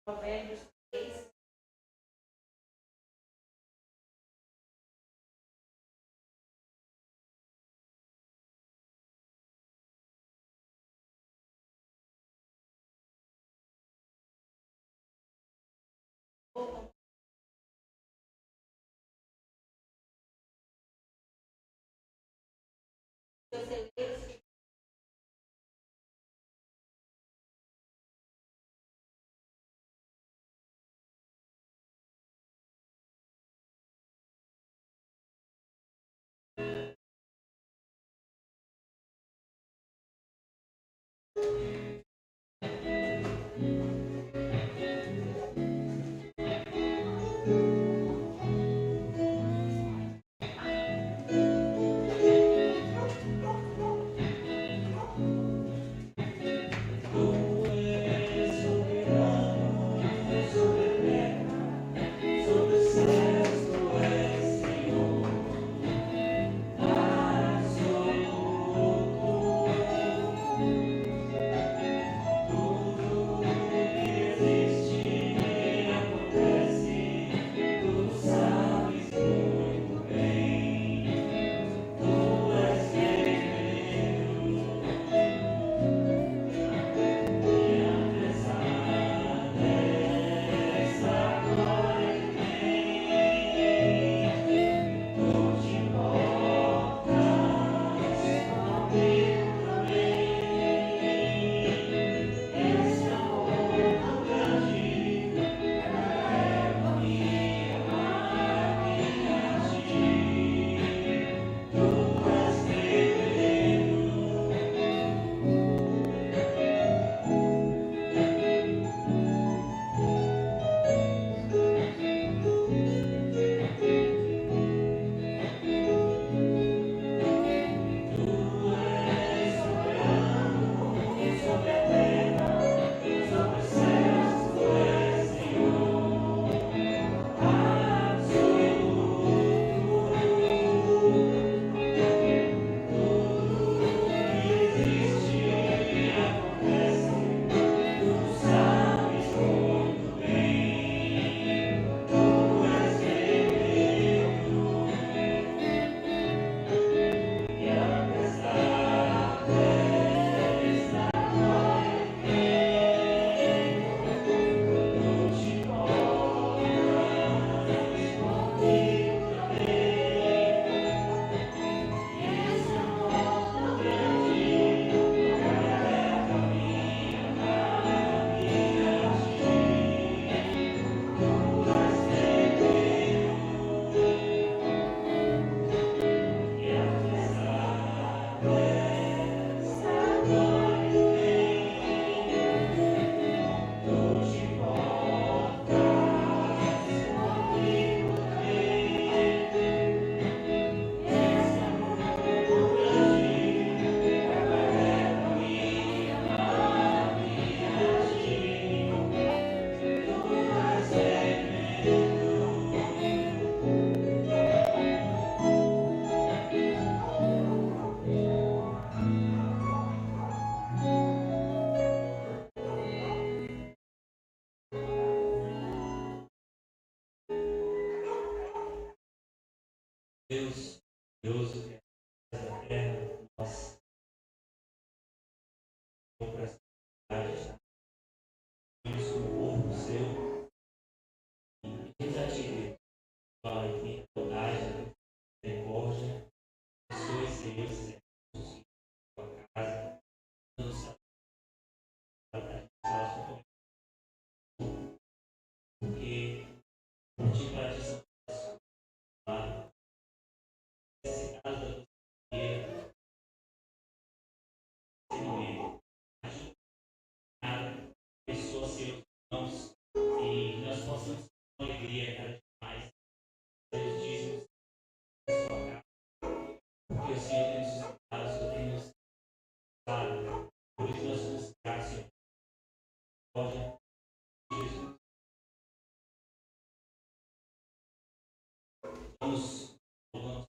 Provérbios 3. Deus, Deus, que é da terra, nós vamos para essa cidade, isso como povo seu, e pedimos a Ti, tua infinita bondade, misericórdia, abençoe, Senhor, Senhor, tua casa, dando saúde para a gente falar porque pedir para Ti são necessitados da tua sabedoria, discernimento, ajuda, pessoas, Senhor, irmãos, e nós possamos ter uma alegria cada vez mais, Deus dízimos da sua casa, porque o Senhor tem nos sustentado, o Senhor tem nos dado, por isso nós somos gratos, Senhor, pode, Jesus, vamos louvando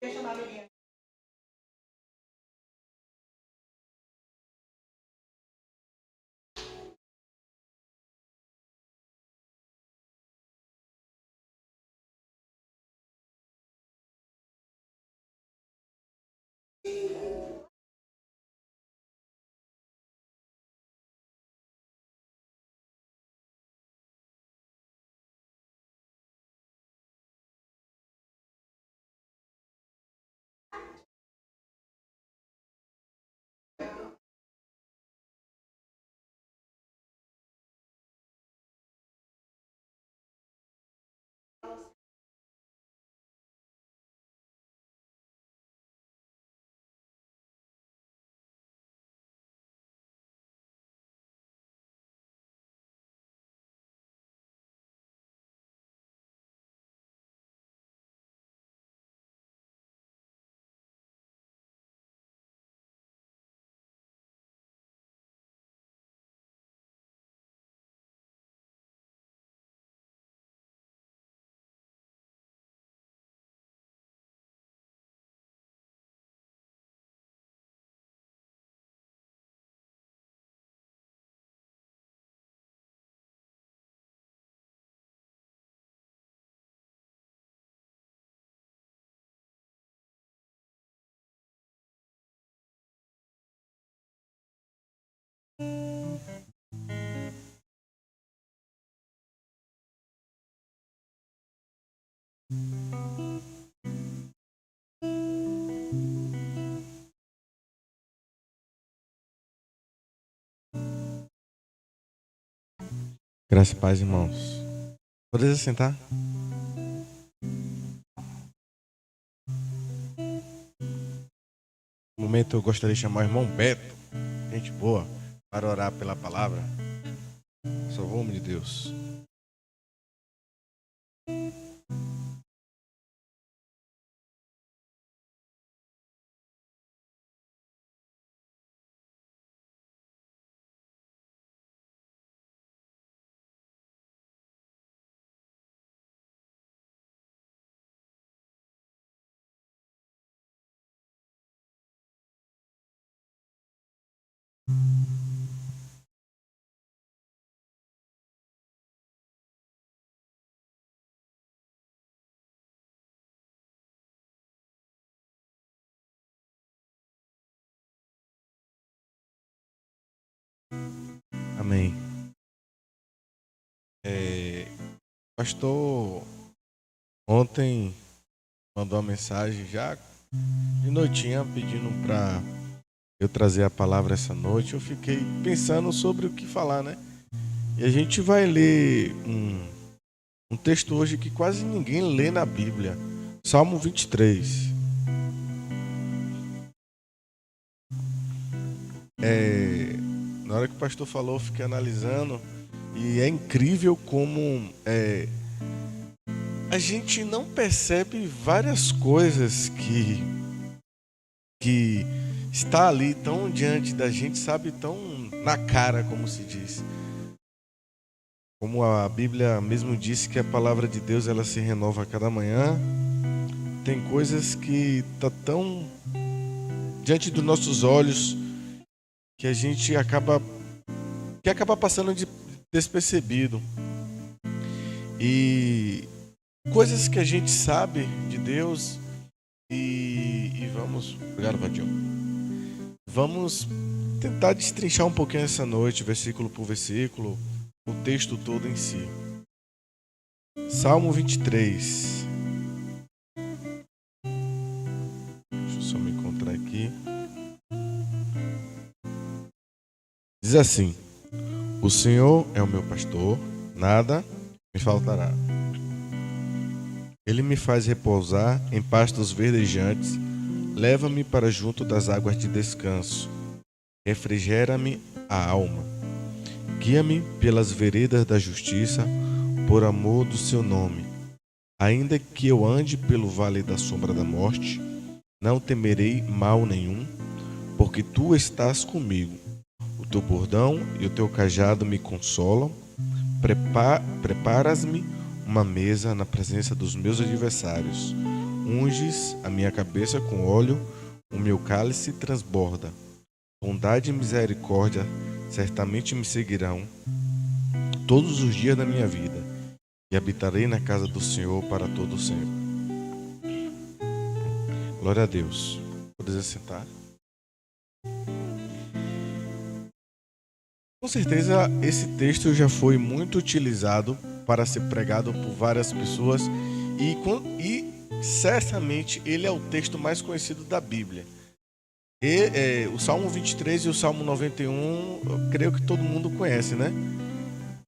Deixa eu chamar a Miriam. Graça e paz, irmãos. Podeis sentar? No momento eu gostaria de chamar o irmão Beto, gente boa, para orar pela palavra. Só o nome de Deus. Amém. Pastor ontem mandou uma mensagem já de noitinha pedindo para eu trazer a palavra essa noite. Eu fiquei pensando sobre o que falar, né? E a gente vai ler um texto hoje que quase ninguém lê na Bíblia. Salmo 23. Na hora que o pastor falou, eu fiquei analisando. E é incrível como a gente não percebe várias coisas que está ali tão diante da gente, sabe, tão na cara, como se diz. Como a Bíblia mesmo disse que a palavra de Deus ela se renova a cada manhã. Tem coisas que tá tão diante dos nossos olhos que a gente acaba passando despercebido. E coisas que a gente sabe de Deus e vamos... Obrigado, Vadinho. Vamos tentar destrinchar um pouquinho essa noite, versículo por versículo, o texto todo em si. Salmo 23. Deixa eu só me encontrar aqui. Diz assim: o Senhor é o meu pastor, nada me faltará. Ele me faz repousar em pastos verdejantes, leva-me para junto das águas de descanso, refrigera-me a alma, guia-me pelas veredas da justiça, por amor do seu nome. Ainda que eu ande pelo vale da sombra da morte, não temerei mal nenhum, porque tu estás comigo. O teu bordão e o teu cajado me consolam. Preparas-me uma mesa na presença dos meus adversários. unges a minha cabeça com óleo, o meu cálice transborda. Bondade e misericórdia certamente me seguirão todos os dias da minha vida, e habitarei na casa do Senhor para todo sempre. Glória a Deus. Pode sentar. Com certeza esse texto já foi muito utilizado para ser pregado por várias pessoas e certamente ele é o texto mais conhecido da Bíblia. O Salmo 23 e o Salmo 91, eu creio que todo mundo conhece, né?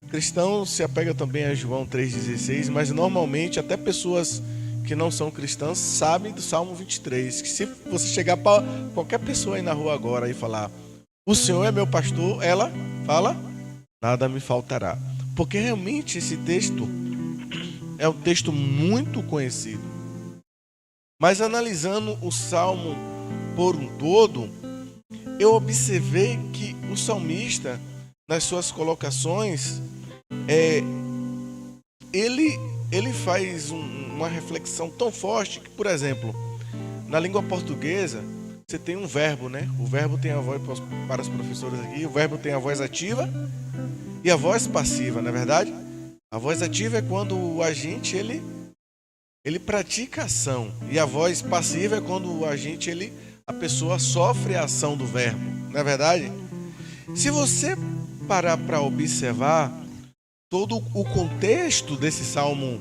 Cristão se apega também a João 3,16, mas normalmente até pessoas que não são cristãs sabem do Salmo 23, que se você chegar para qualquer pessoa aí na rua agora e falar: o Senhor é meu pastor, ela fala: nada me faltará. Porque realmente esse texto é um texto muito conhecido. Mas analisando o Salmo por um todo, eu observei que o salmista, nas suas colocações, ele faz uma reflexão tão forte que, por exemplo, na língua portuguesa, você tem um verbo, né? O verbo tem a voz, para os professores aqui, o verbo tem a voz ativa e a voz passiva, não é verdade? A voz ativa é quando o agente, ele pratica a ação, e a voz passiva é quando o agente, a pessoa sofre a ação do verbo, não é verdade? Se você parar para observar todo o contexto desse Salmo,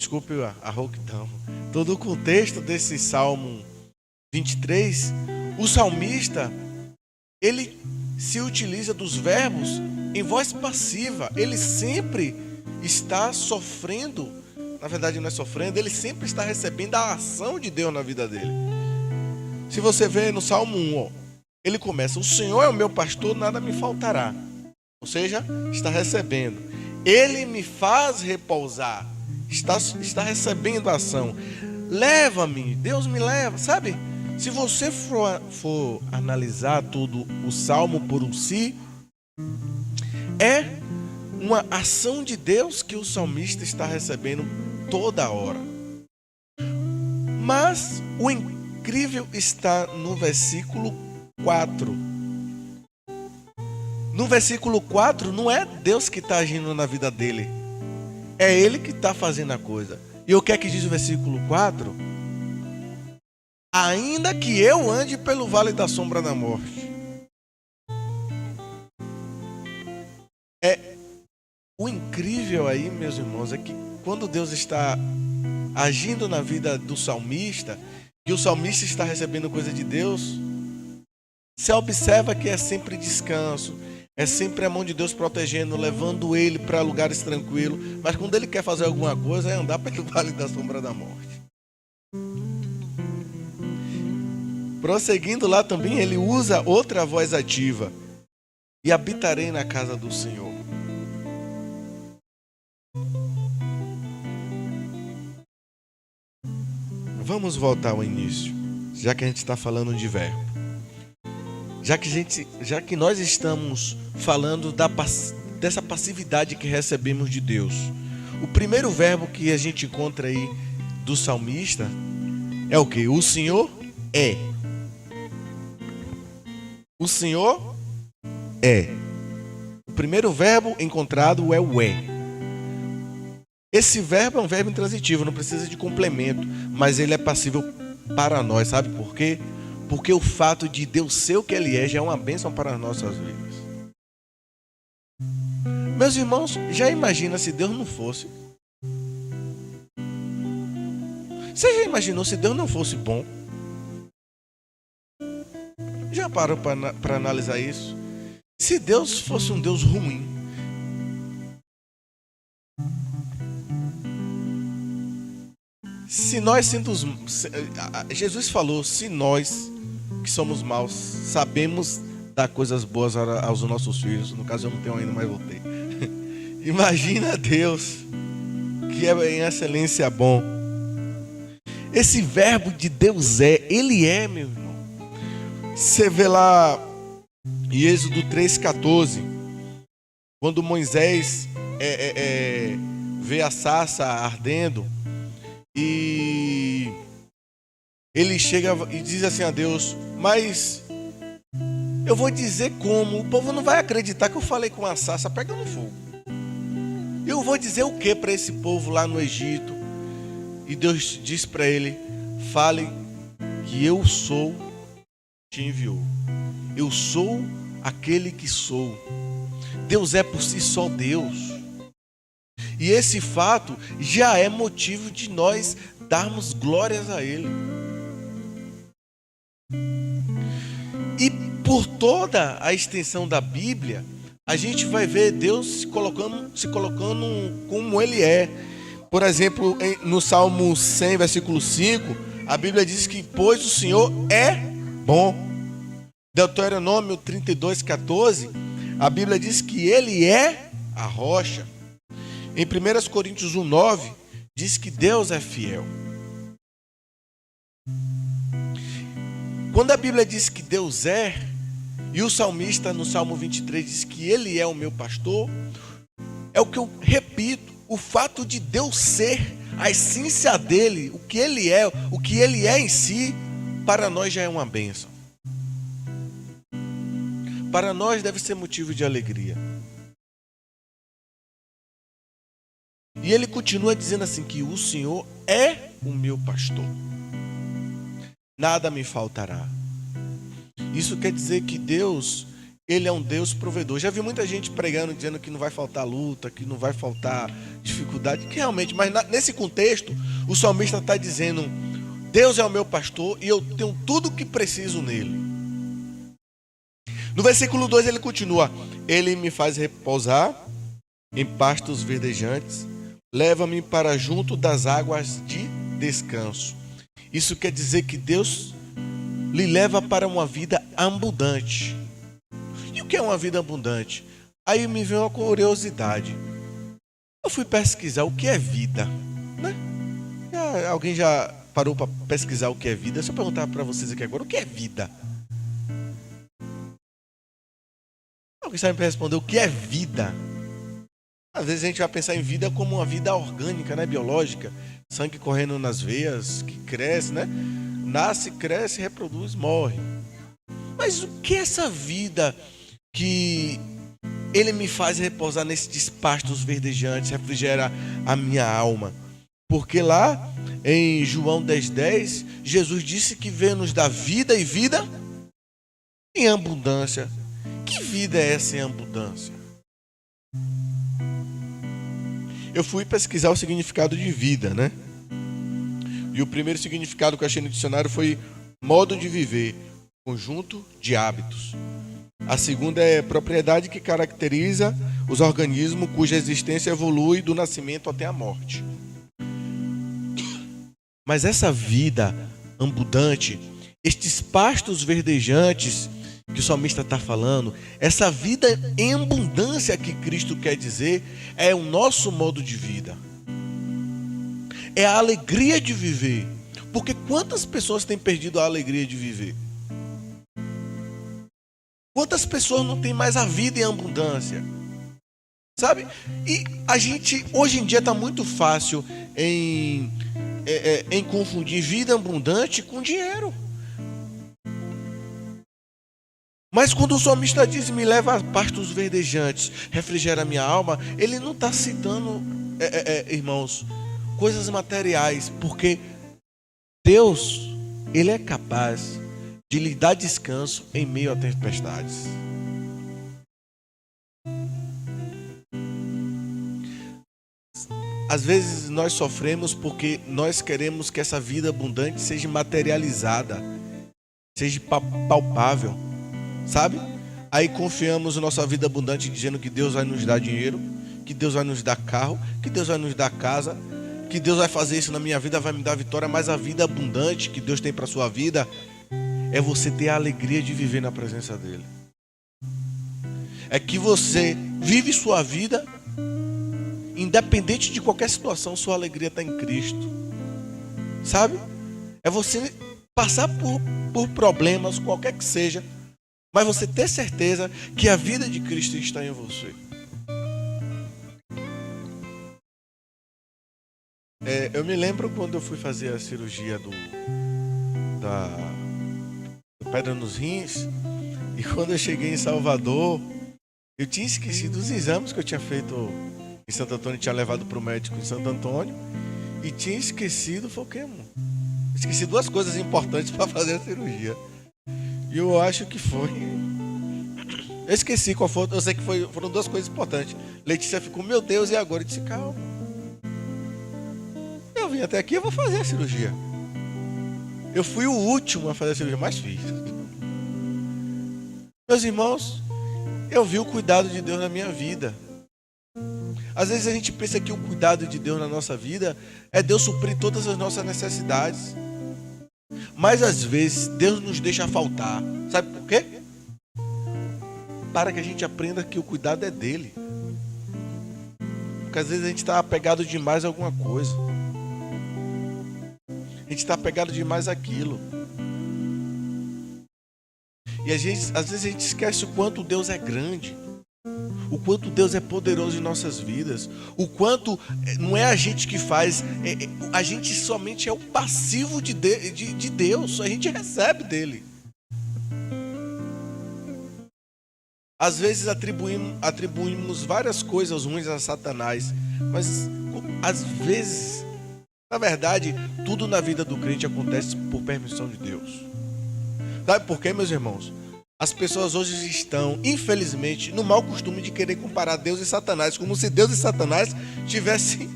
desculpe a rouquidão, todo o contexto desse Salmo 23, o salmista, ele se utiliza dos verbos em voz passiva. Ele sempre está sofrendo, na verdade não é sofrendo, ele sempre está recebendo a ação de Deus na vida dele. Se você vê no Salmo 1, ele começa: o Senhor é o meu pastor, nada me faltará. Ou seja, está recebendo. Ele me faz repousar, está recebendo a ação. Leva-me, Deus me leva, sabe? Se você for analisar todo o Salmo por um si, é uma ação de Deus que o salmista está recebendo toda hora. Mas o incrível está no versículo 4. No versículo 4, não é Deus que está agindo na vida dele, é ele que está fazendo a coisa. E o que é que diz o versículo 4? Ainda que eu ande pelo vale da sombra da morte. O incrível aí, meus irmãos, é que quando Deus está agindo na vida do salmista, e o salmista está recebendo coisa de Deus, você observa que é sempre descanso, é sempre a mão de Deus protegendo, levando ele para lugares tranquilos. Mas quando ele quer fazer alguma coisa, é andar pelo vale da sombra da morte. Prosseguindo lá também, ele usa outra voz ativa: e habitarei na casa do Senhor. Vamos voltar ao início, já que a gente está falando de verbo. Já que nós estamos falando dessa passividade que recebemos de Deus. O primeiro verbo que a gente encontra aí do salmista é o quê? O Senhor é. O Senhor é. O primeiro verbo encontrado é o é. Esse verbo é um verbo intransitivo, não precisa de complemento, mas ele é passível para nós, sabe por quê? Porque o fato de Deus ser o que Ele é já é uma bênção para as nossas vidas. Meus irmãos, já imagina se Deus não fosse? Você já imaginou se Deus não fosse bom? Já parou para analisar isso? Se Deus fosse um Deus ruim, se nós Jesus falou: se nós que somos maus sabemos dar coisas boas aos nossos filhos, no caso eu não tenho ainda, mas voltei. Imagina Deus, que é em excelência bom. Esse verbo de Deus Ele é, meu irmão. Você vê lá em Êxodo 3,14, quando Moisés vê a sarça ardendo, e ele chega e diz assim a Deus: mas eu vou dizer como, o povo não vai acreditar que eu falei com a sarça pegando fogo. Eu vou dizer o que para esse povo lá no Egito? E Deus diz para ele: fale que eu sou, te enviou. Eu sou aquele que sou. Deus é por si só Deus. E esse fato já é motivo de nós darmos glórias a Ele. E por toda a extensão da Bíblia, a gente vai ver Deus se colocando como Ele é. Por exemplo, no Salmo 100, versículo 5, a Bíblia diz que pois o Senhor é bom. Deuteronômio 32, 14, a Bíblia diz que Ele é a rocha. Em 1 Coríntios 1, 9, diz que Deus é fiel. Quando a Bíblia diz que Deus é, e o salmista no Salmo 23 diz que Ele é o meu pastor, é o que eu repito, o fato de Deus ser, a essência dele, o que Ele é em si, para nós já é uma bênção. Para nós deve ser motivo de alegria. E ele continua dizendo assim, que o Senhor é o meu pastor. Nada me faltará. Isso quer dizer que Deus, Ele é um Deus provedor. Já vi muita gente pregando, dizendo que não vai faltar luta, que não vai faltar dificuldade, que realmente, mas nesse contexto, o salmista está dizendo, Deus é o meu pastor e eu tenho tudo o que preciso nele. No versículo 2 ele continua, Ele me faz repousar em pastos verdejantes, leva-me para junto das águas de descanso. Isso quer dizer que Deus lhe leva para uma vida abundante. E o que é uma vida abundante? Aí me veio uma curiosidade. Eu fui pesquisar o que é vida, né? Alguém já parou para pesquisar o que é vida? Deixa eu perguntar para vocês aqui agora, o que é vida? Alguém sabe me responder o que é vida? Às vezes a gente vai pensar em vida como uma vida orgânica, né? Biológica. Sangue correndo nas veias, que cresce, né? Nasce, cresce, reproduz, morre. Mas o que é essa vida que Ele me faz repousar nesses pastos verdejantes, refrigera a minha alma? Porque lá em João 10:10, Jesus disse que veio nos dar vida e vida em abundância. Que vida é essa em abundância? Eu fui pesquisar o significado de vida, né? E o primeiro significado que eu achei no dicionário foi modo de viver, conjunto de hábitos. A segunda é propriedade que caracteriza os organismos cuja existência evolui do nascimento até a morte. Mas essa vida abundante, estes pastos verdejantes que o salmista está falando, essa vida em abundância que Cristo quer dizer, é o nosso modo de vida. É a alegria de viver. Porque quantas pessoas têm perdido a alegria de viver? Quantas pessoas não têm mais a vida em abundância? Sabe? E a gente, hoje em dia, está muito fácil em confundir vida abundante com dinheiro. Mas quando o salmista diz, me leva a pastos verdejantes, refrigera a minha alma, ele não está citando, irmãos, coisas materiais, porque Deus, Ele é capaz de lhe dar descanso em meio a tempestades. Às vezes nós sofremos porque nós queremos que essa vida abundante seja materializada, seja palpável, sabe? Aí confiamos na nossa vida abundante dizendo que Deus vai nos dar dinheiro, que Deus vai nos dar carro, que Deus vai nos dar casa, que Deus vai fazer isso na minha vida, vai me dar vitória. Mas a vida abundante que Deus tem para a sua vida é você ter a alegria de viver na presença dEle. É que você vive sua vida, independente de qualquer situação, sua alegria está em Cristo. Sabe? É você passar por problemas, qualquer que seja, mas você ter certeza que a vida de Cristo está em você. Eu me lembro quando eu fui fazer a cirurgia da pedra nos rins. E quando eu cheguei em Salvador, eu tinha esquecido os exames que eu tinha feito em Santo Antônio, tinha levado para o médico em Santo Antônio. E tinha esquecido, foi o quê, amor? Esqueci duas coisas importantes para fazer a cirurgia. E eu acho que foi... Eu esqueci qual foi, eu sei que foram duas coisas importantes. Letícia ficou, meu Deus, e agora? Eu disse, calma. Eu vim até aqui, eu vou fazer a cirurgia. Eu fui o último a fazer a cirurgia, mas fiz. Meus irmãos, eu vi o cuidado de Deus na minha vida. Às vezes a gente pensa que o cuidado de Deus na nossa vida é Deus suprir todas as nossas necessidades. Mas às vezes Deus nos deixa faltar. Sabe por quê? Para que a gente aprenda que o cuidado é dele. Porque às vezes a gente está apegado demais a alguma coisa. A gente está apegado demais àquilo. E às vezes a gente esquece o quanto Deus é grande. O quanto Deus é poderoso em nossas vidas. O quanto não é a gente que faz. A gente somente é o passivo de Deus. A gente recebe dele. Às vezes atribuímos várias coisas ruins a Satanás, mas às vezes, na verdade, tudo na vida do crente acontece por permissão de Deus. Sabe por quê, meus irmãos? As pessoas hoje estão, infelizmente, no mau costume de querer comparar Deus e Satanás, como se Deus e Satanás estivessem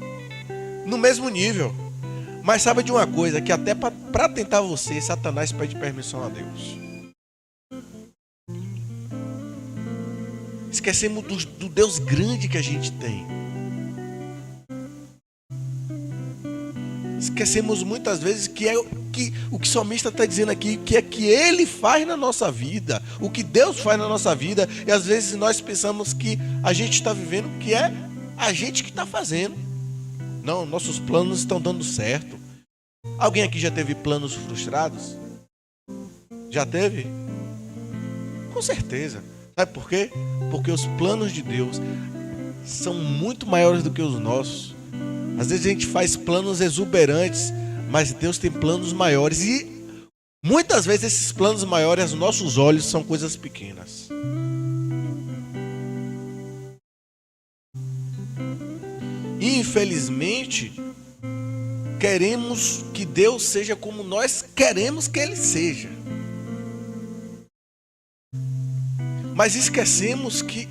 no mesmo nível. Mas sabe de uma coisa, que até para tentar você, Satanás pede permissão a Deus. Esquecemos do Deus grande que a gente tem. Esquecemos muitas vezes que é o que o salmista está dizendo aqui, que é que ele faz na nossa vida, o que Deus faz na nossa vida, e às vezes nós pensamos que a gente está vivendo, que é a gente que está fazendo. Não, nossos planos estão dando certo. Alguém aqui já teve planos frustrados? Já teve? Com certeza. Sabe por quê? Porque os planos de Deus são muito maiores do que os nossos. Às vezes a gente faz planos exuberantes, mas Deus tem planos maiores. E muitas vezes esses planos maiores, aos nossos olhos, são coisas pequenas. E infelizmente, queremos que Deus seja como nós queremos que Ele seja. Mas esquecemos que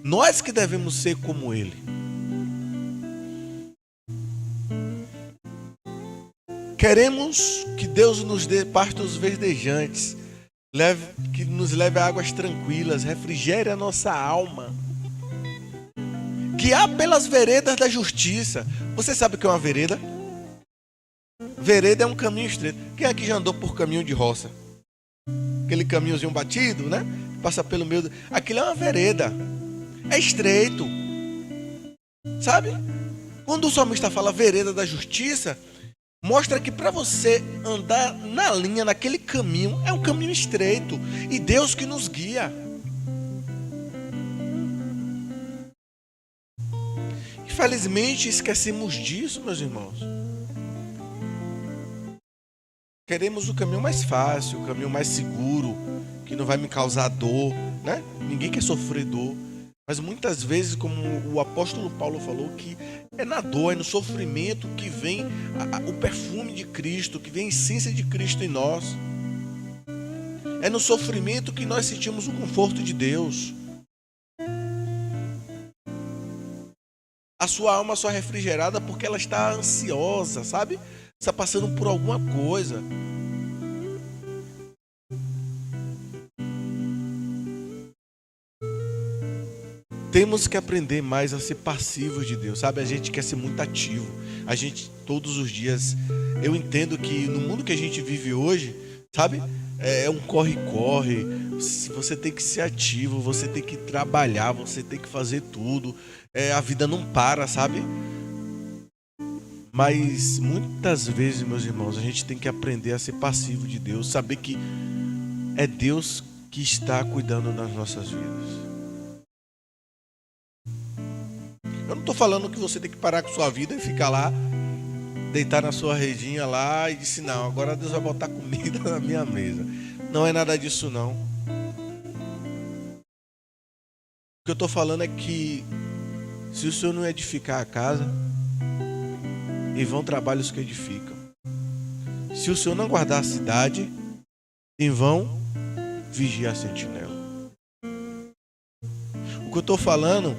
nós que devemos ser como Ele. Queremos que Deus nos dê pastos verdejantes, que nos leve a águas tranquilas, refrigere a nossa alma. Guiar pelas veredas da justiça. Você sabe o que é uma vereda? Vereda é um caminho estreito. Quem aqui já andou por caminho de roça? Aquele caminhozinho batido, né? Passa pelo meio. Aquilo é uma vereda. É estreito. Sabe? Quando o salmista fala vereda da justiça, mostra que para você andar na linha, naquele caminho, é um caminho estreito. E Deus que nos guia. Infelizmente, esquecemos disso, meus irmãos. Queremos o caminho mais fácil, o caminho mais seguro, que não vai me causar dor, né? Ninguém quer sofrer dor. Mas muitas vezes, como o apóstolo Paulo falou, que é na dor, é no sofrimento que vem o perfume de Cristo, que vem a essência de Cristo em nós. É no sofrimento que nós sentimos o conforto de Deus. A sua alma só é refrigerada porque ela está ansiosa, sabe? Está passando por alguma coisa. Temos que aprender mais a ser passivos de Deus, sabe? A gente quer ser muito ativo. A gente, todos os dias, eu entendo que no mundo que a gente vive hoje, sabe? É um corre-corre. Você tem que ser ativo, você tem que trabalhar, você tem que fazer tudo. A vida não para, sabe? Mas muitas vezes, meus irmãos, a gente tem que aprender a ser passivo de Deus, saber que é Deus que está cuidando das nossas vidas. Eu não estou falando que você tem que parar com sua vida e ficar lá deitar na sua redinha lá e disse: não, agora Deus vai botar comida na minha mesa. Não é nada disso não. O que eu estou falando é que se o Senhor não edificar a casa, em vão trabalham os que edificam. Se o Senhor não guardar a cidade, em vão vigia a sentinela. O que eu estou falando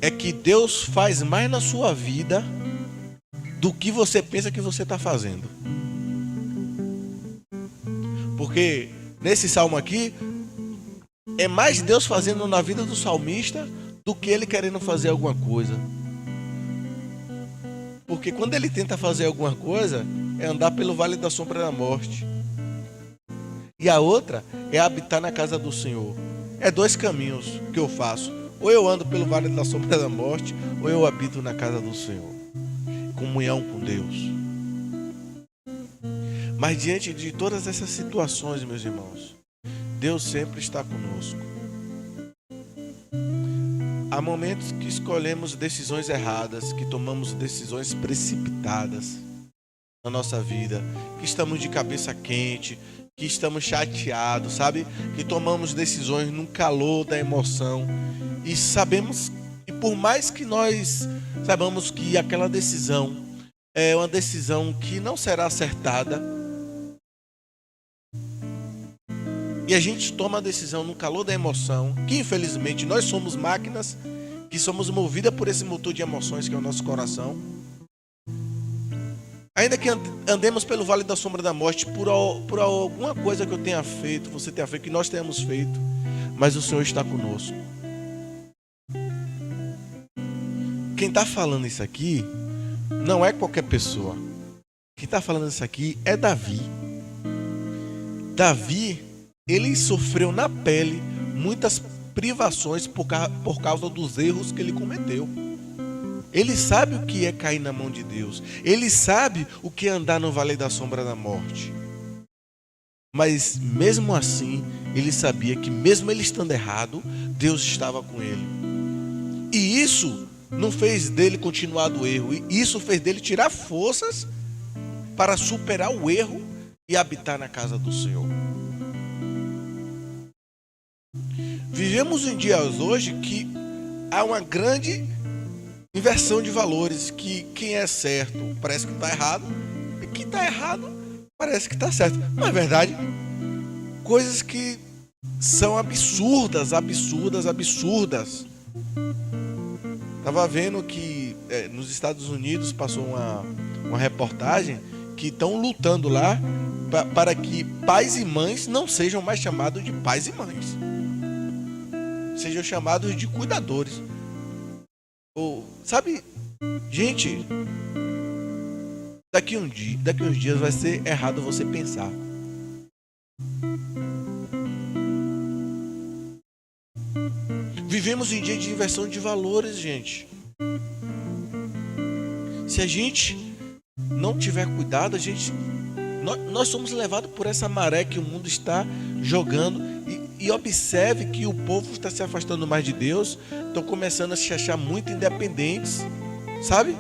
é que Deus faz mais na sua vida do que você pensa que você está fazendo. Porque nesse salmo aqui, é mais Deus fazendo na vida do salmista do que ele querendo fazer alguma coisa. Porque quando ele tenta fazer alguma coisa, é andar pelo vale da sombra da morte. E a outra é habitar na casa do Senhor. É dois caminhos que eu faço. Ou eu ando pelo vale da sombra da morte, ou eu habito na casa do Senhor. Comunhão com Deus. Mas diante de todas essas situações, meus irmãos, Deus sempre está conosco. Há momentos que escolhemos decisões erradas, que tomamos decisões precipitadas na nossa vida, que estamos de cabeça quente, que estamos chateados, sabe? Que tomamos decisões no calor da emoção e sabemos, e por mais que nós saibamos que aquela decisão é uma decisão que não será acertada, e a gente toma a decisão no calor da emoção, que infelizmente nós somos máquinas, que somos movidas por esse motor de emoções que é o nosso coração. Ainda que andemos pelo vale da sombra da morte, por alguma coisa que eu tenha feito, você tenha feito, que nós tenhamos feito, mas o Senhor está conosco. Quem está falando isso aqui não é qualquer pessoa. Quem está falando isso aqui é Davi. Davi, ele sofreu na pele muitas privações por causa dos erros que ele cometeu. Ele sabe o que é cair na mão de Deus. Ele sabe o que é andar no vale da sombra da morte. Mas mesmo assim, ele sabia que mesmo ele estando errado, Deus estava com ele. E isso não fez dele continuar do erro. E isso fez dele tirar forças para superar o erro e habitar na casa do Senhor. Vivemos em dias hoje que há uma grande inversão de valores, que quem é certo parece que está errado, e quem está errado parece que está certo. Não é verdade? Coisas que são absurdas. Estava vendo que nos Estados Unidos passou uma reportagem que estão lutando lá para que pais e mães não sejam mais chamados de pais e mães, sejam chamados de cuidadores. Sabe, gente, daqui uns dias vai ser errado você pensar. Vivemos em dia de inversão de valores, gente. Se a gente não tiver cuidado, nós somos levados por essa maré que o mundo está jogando. E observe que o povo está se afastando mais de Deus, estão começando a se achar muito independentes, sabe?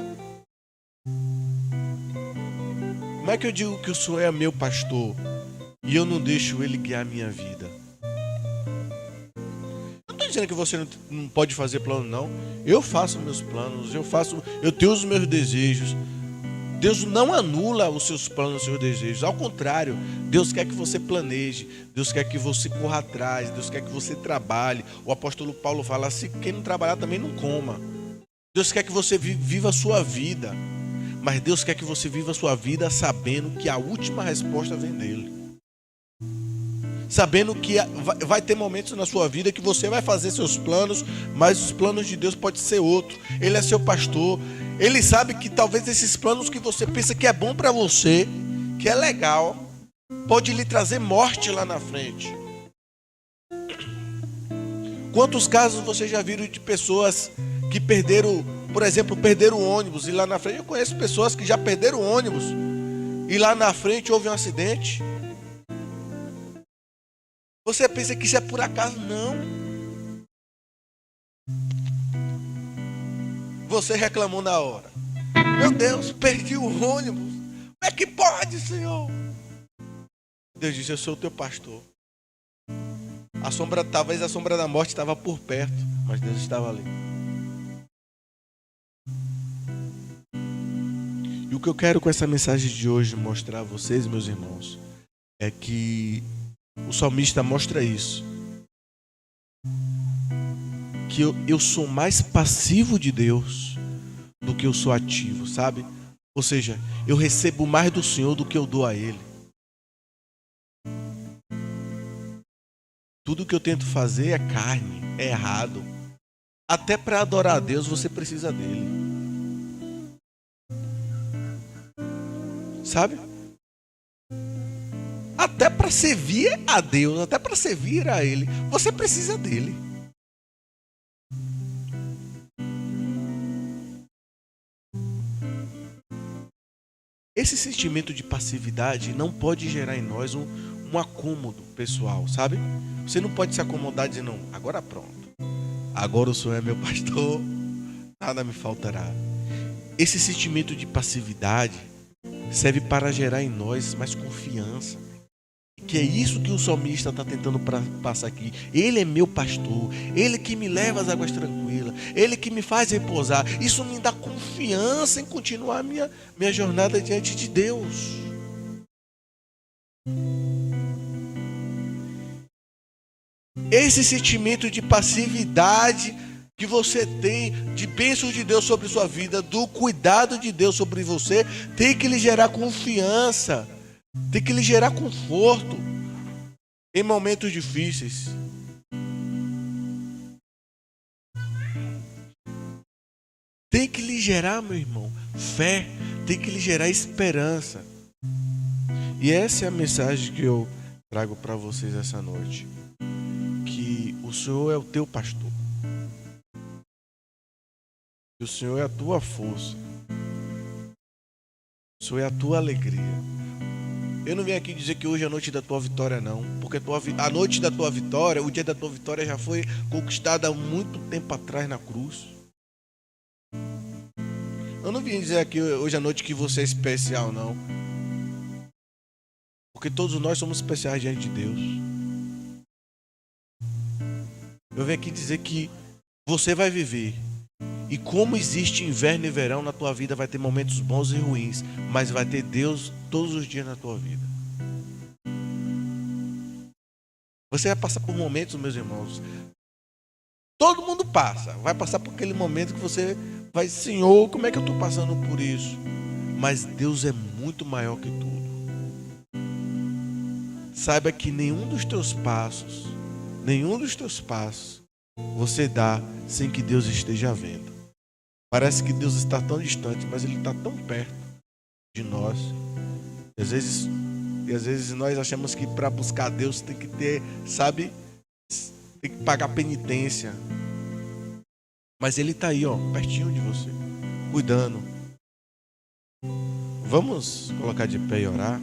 Como é que eu digo que o Senhor é meu pastor e eu não deixo Ele guiar a minha vida? Não estou dizendo que você não pode fazer plano, não. Eu faço meus planos, eu tenho os meus desejos. Deus não anula os seus planos, os seus desejos. Ao contrário, Deus quer que você planeje. Deus quer que você corra atrás. Deus quer que você trabalhe. O apóstolo Paulo fala assim: quem não trabalhar também não coma. Deus quer que você viva a sua vida. Mas Deus quer que você viva a sua vida sabendo que a última resposta vem dele. Sabendo que vai ter momentos na sua vida que você vai fazer seus planos, mas os planos de Deus pode ser outro. Ele é seu pastor. Ele sabe que talvez esses planos que você pensa que é bom para você, que é legal, pode lhe trazer morte lá na frente. Quantos casos você já viram de pessoas que perderam, por exemplo, perderam o ônibus e lá na frente, eu conheço pessoas que já perderam o ônibus e lá na frente houve um acidente. Você pensa que isso é por acaso? Não. Você reclamou na hora. Meu Deus, perdi o ônibus. Como é que pode, Senhor? Deus disse: eu sou o teu pastor. Talvez a sombra da morte estava por perto, mas Deus estava ali. E o que eu quero com essa mensagem de hoje mostrar a vocês, meus irmãos, é que o salmista mostra isso. Que eu sou mais passivo de Deus do que eu sou ativo, sabe? Ou seja, eu recebo mais do Senhor do que eu dou a Ele. Tudo que eu tento fazer é carne, é errado. Até para adorar a Deus você precisa dele. Sabe? Até para servir a Deus, até para servir a Ele, você precisa dele. Esse sentimento de passividade não pode gerar em nós um acômodo pessoal, sabe? Você não pode se acomodar dizendo: não, agora pronto. Agora o Senhor é meu pastor, nada me faltará. Esse sentimento de passividade serve para gerar em nós mais confiança. Que é isso que o salmista está tentando passar aqui. Ele é meu pastor, ele que me leva às águas tranquilas, ele que me faz repousar. Isso me dá confiança em continuar minha jornada diante de Deus. Esse sentimento de passividade que você tem, de bênçãos de Deus sobre sua vida, do cuidado de Deus sobre você, tem que lhe gerar confiança, tem que lhe gerar conforto em momentos difíceis. Tem que lhe gerar, meu irmão, fé, tem que lhe gerar esperança. E essa é a mensagem que eu trago para vocês essa noite. Que o Senhor é o teu pastor. Que o Senhor é a tua força. O Senhor é a tua alegria. Eu não venho aqui dizer que hoje é a noite da tua vitória, não. Porque a noite da tua vitória, o dia da tua vitória já foi conquistada há muito tempo atrás na cruz. Eu não vim dizer aqui hoje é a noite que você é especial, não. Porque todos nós somos especiais diante de Deus. Eu venho aqui dizer que você vai viver. E como existe inverno e verão na tua vida, vai ter momentos bons e ruins, mas vai ter Deus todos os dias na tua vida. Você vai passar por momentos, meus irmãos. Todo mundo passa. Vai passar por aquele momento que você vai: Senhor, como é que eu estou passando por isso? Mas Deus é muito maior que tudo. Saiba que nenhum dos teus passos você dá sem que Deus esteja vendo. Parece que Deus está tão distante, mas Ele está tão perto de nós. E às vezes nós achamos que para buscar Deus tem que ter, sabe, tem que pagar penitência. Mas Ele está aí, ó, pertinho de você, cuidando. Vamos colocar de pé e orar?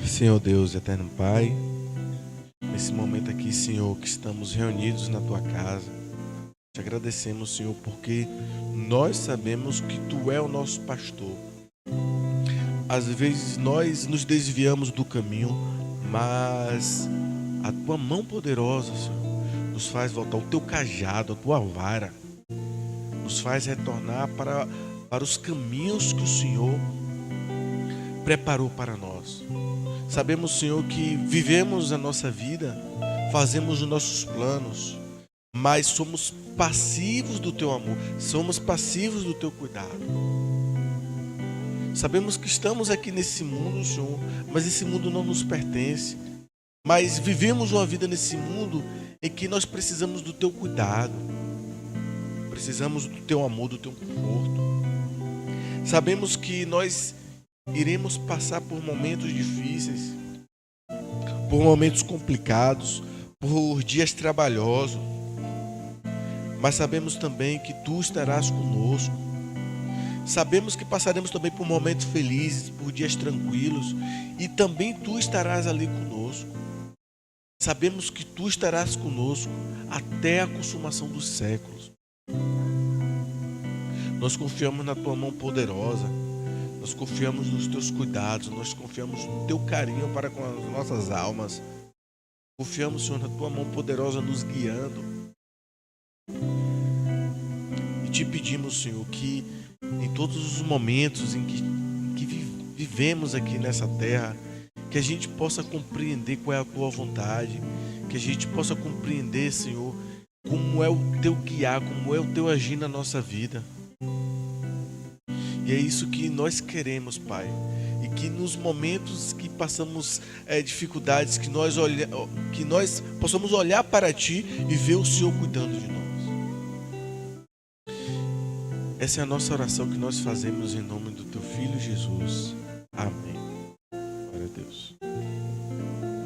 Senhor Deus, eterno Pai, nesse momento aqui, Senhor, que estamos reunidos na Tua casa, te agradecemos, Senhor, porque nós sabemos que Tu é o nosso pastor. Às vezes nós nos desviamos do caminho, mas a Tua mão poderosa, Senhor, nos faz voltar, o Teu cajado, a Tua vara, nos faz retornar para os caminhos que o Senhor preparou para nós. Sabemos, Senhor, que vivemos a nossa vida, fazemos os nossos planos, mas somos passivos do Teu amor, somos passivos do Teu cuidado. Sabemos que estamos aqui nesse mundo, Senhor, mas esse mundo não nos pertence. Mas vivemos uma vida nesse mundo em que nós precisamos do Teu cuidado, precisamos do Teu amor, do Teu conforto. Sabemos que nós iremos passar por momentos difíceis, por momentos complicados, por dias trabalhosos, mas sabemos também que Tu estarás conosco. Sabemos que passaremos também por momentos felizes, por dias tranquilos, e também Tu estarás ali conosco. Sabemos que Tu estarás conosco até a consumação dos séculos. Nós confiamos na Tua mão poderosa, nós confiamos nos Teus cuidados, nós confiamos no Teu carinho para com as nossas almas. Confiamos, Senhor, na Tua mão poderosa nos guiando. E Te pedimos, Senhor, que em todos os momentos em que vivemos aqui nessa terra, que a gente possa compreender qual é a Tua vontade, que a gente possa compreender, Senhor, como é o Teu guiar, como é o Teu agir na nossa vida. E é isso que nós queremos, Pai. E que nos momentos que passamos dificuldades, que nós possamos olhar para Ti e ver o Senhor cuidando de nós. Essa é a nossa oração que nós fazemos em nome do Teu Filho Jesus. Amém. Glória a Deus.